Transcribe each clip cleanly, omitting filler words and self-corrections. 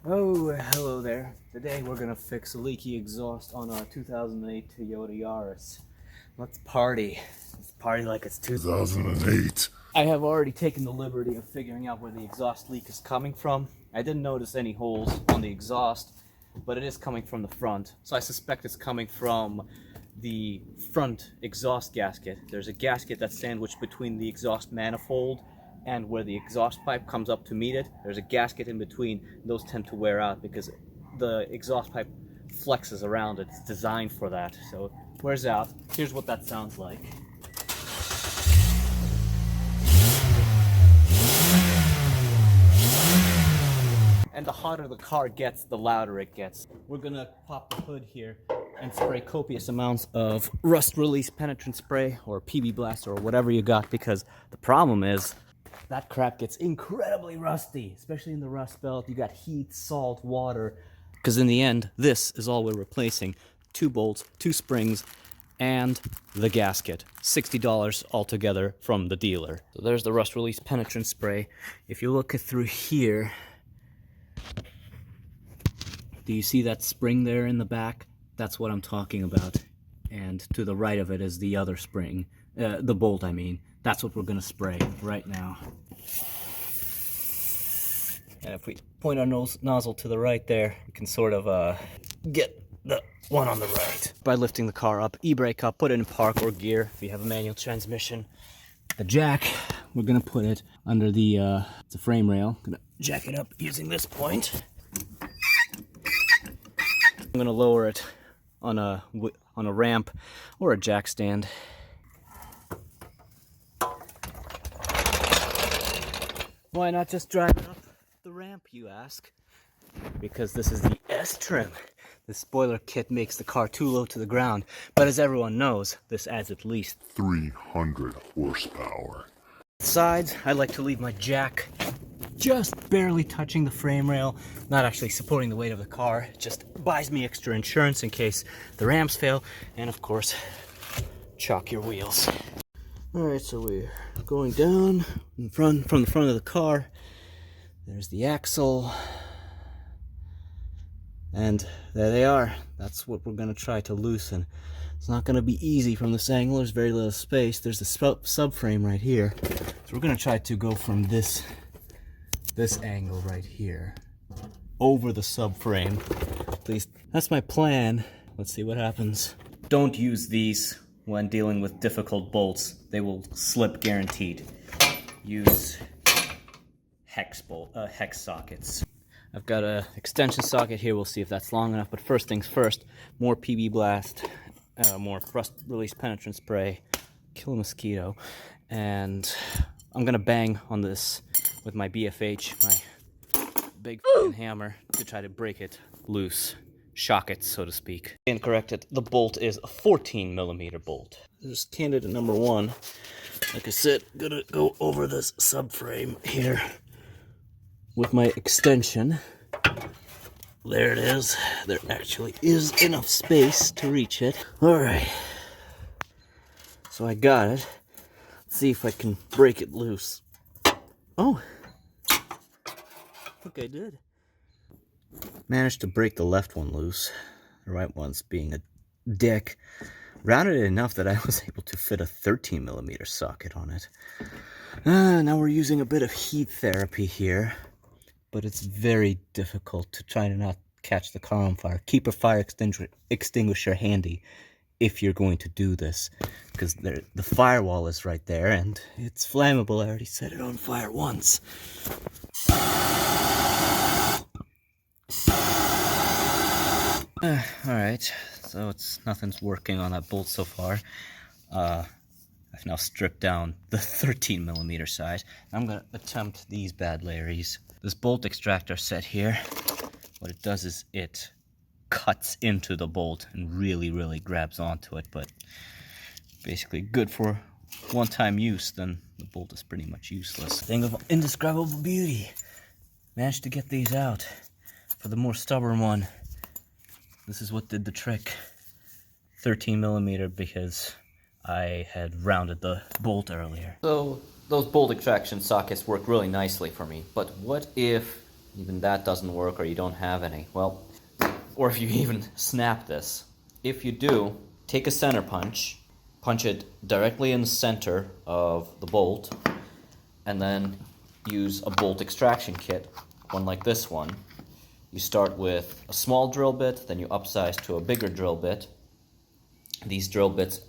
Oh, hello there. Today we're gonna fix a leaky exhaust on our 2008 Toyota Yaris. Let's party. Let's party like it's 2008. I have already taken the liberty of figuring out where the exhaust leak is coming from. I didn't notice any holes on the exhaust, but it is coming from the front. So I suspect it's coming from the front exhaust gasket. There's a gasket that's sandwiched between the exhaust manifold and where the exhaust pipe comes up to meet it. There's a gasket in between. Those tend to wear out because the exhaust pipe flexes around. It's designed for that, so it wears out. Here's what that sounds like. And the hotter the car gets, the louder it gets. We're gonna pop the hood here and spray copious amounts of rust release penetrant spray or PB Blaster or whatever you got, because the problem is that crap gets incredibly rusty, especially in the rust belt. You got heat, salt, water, because in the end, this is all we're replacing. 2 bolts, 2 springs, and the gasket. $60 altogether from the dealer. So there's the rust release penetrant spray. If you look through here, do you see that spring there in the back? That's what I'm talking about. And to the right of it is the other spring, the bolt I mean. That's what we're gonna spray right now. And if we point our nozzle to the right there, we can sort of get the one on the right. By lifting the car up, e-brake up, put it in park or gear if you have a manual transmission. The jack, we're gonna put it under the frame rail. Gonna jack it up using this point. I'm gonna lower it on a ramp or a jack stand. Why not just drive it up the ramp, you ask? Because this is the S trim. The spoiler kit makes the car too low to the ground, but as everyone knows, this adds at least 300 horsepower. Sides, I like to leave my jack just barely touching the frame rail, not actually supporting the weight of the car. It just buys me extra insurance in case the ramps fail, and of course, chalk your wheels. Alright, so we're going down from the front of the car. There's the axle. And there they are. That's what we're going to try to loosen. It's not going to be easy from this angle. There's very little space. There's the subframe right here. So we're going to try to go from this angle right here over the subframe. At least that's my plan. Let's see what happens. Don't use these when dealing with difficult bolts. They will slip guaranteed. Use hex sockets. I've got an extension socket here. We'll see if that's long enough. But first things first, more PB Blast, more rust release penetrant spray, kill a mosquito, and I'm gonna bang on this with my BFH, my big hammer, to try to break it loose. Shock it, so to speak. And correct it, the bolt is a 14mm bolt. There's candidate number 1. Like I said, gonna go over this subframe here with my extension. There it is. There actually is enough space to reach it. Alright. So I got it. Let's see if I can break it loose. Oh! I think I did. Managed to break the left one loose. The right one's being a dick. Rounded it enough that I was able to fit a 13mm socket on it. Now we're using a bit of heat therapy here. But it's very difficult to try to not catch the car on fire. Keep a fire extinguisher handy if you're going to do this. Because the firewall is right there and it's flammable. I already set it on fire once. Alright, so nothing's working on that bolt so far. I've now stripped down the 13mm side. I'm going to attempt these bad Larrys. This bolt extractor set here, what it does is it cuts into the bolt and really grabs onto it, but basically good for one-time use, then the bolt is pretty much useless. Thing of indescribable beauty. Managed to get these out. For the more stubborn one, this is what did the trick. 13mm because I had rounded the bolt earlier. So those bolt extraction sockets work really nicely for me, but what if even that doesn't work, or you don't have any. Well, or if you even snap this. If you do, take a center punch, punch it directly in the center of the bolt, and then use a bolt extraction kit, one like this one. You start with a small drill bit, then you upsize to a bigger drill bit. These drill bits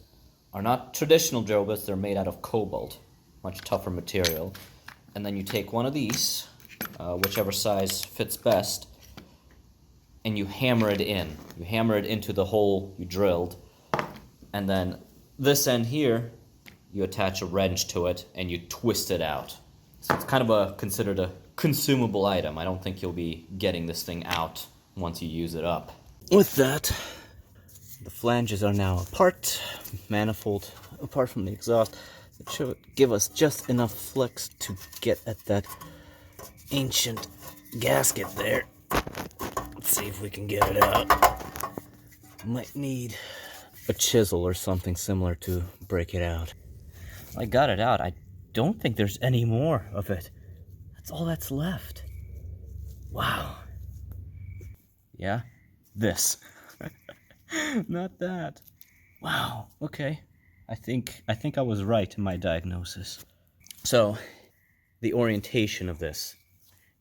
are not traditional drill bits, they're made out of cobalt, much tougher material. And then you take one of these, whichever size fits best, and you hammer it in. You hammer it into the hole you drilled, and then this end here, you attach a wrench to it and you twist it out. So it's kind of considered a consumable item. I don't think you'll be getting this thing out once you use it up. With that, the flanges are now apart, manifold apart from the exhaust. It should give us just enough flex to get at that ancient gasket there. Let's see if we can get it out. Might need a chisel or something similar to break it out. I got it out. I don't think there's any more of it. That's all that's left. Wow. Yeah? This. Not that. Wow. Okay. I think I was right in my diagnosis. So, the orientation of this.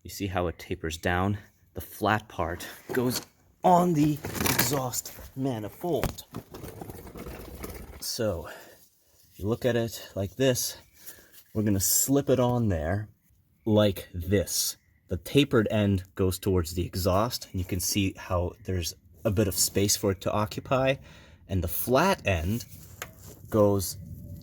You see how it tapers down? The flat part goes on the exhaust manifold. So, if you look at it like this, we're going to slip it on there like this. The tapered end goes towards the exhaust, and you can see how there's a bit of space for it to occupy, and the flat end goes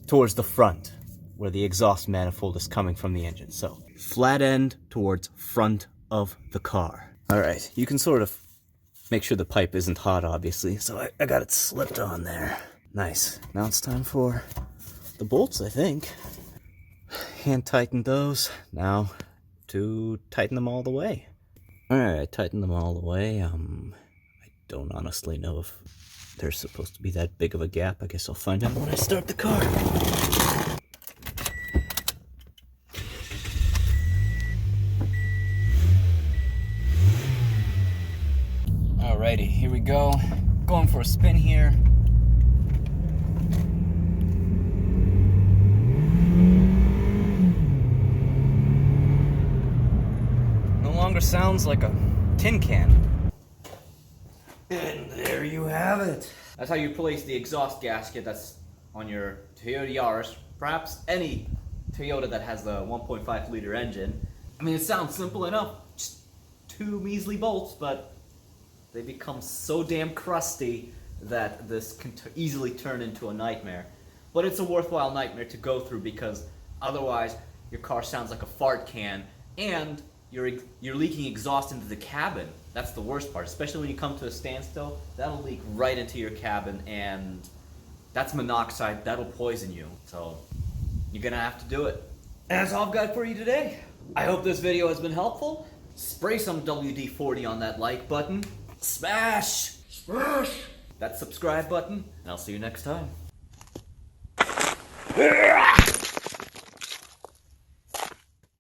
towards the front, where the exhaust manifold is coming from the engine. So, flat end towards front of the car. Alright, you can sort of make sure the pipe isn't hot, obviously, so I got it slipped on there. Nice. Now it's time for the bolts, I think. Hand tighten those. Now to tighten them all the way. Alright, I tightened them all the way. I don't honestly know if there's supposed to be that big of a gap. I guess I'll find out when I start the car. Alrighty, here we go. Going for a spin here. No longer sounds like a tin can. And there you have it. That's how you place the exhaust gasket that's on your Toyota Yaris, perhaps any Toyota that has the 1.5 liter engine. I mean, it sounds simple enough, just 2 measly bolts, but they become so damn crusty that this can easily turn into a nightmare. But it's a worthwhile nightmare to go through, because otherwise your car sounds like a fart can, and you're leaking exhaust into the cabin. That's the worst part, especially when you come to a standstill. That'll leak right into your cabin, and that's monoxide. That'll poison you. So you're gonna have to do it. And that's all I've got for you today. I hope this video has been helpful. Spray some WD-40 on that like button. Smash! Smash! That subscribe button, and I'll see you next time.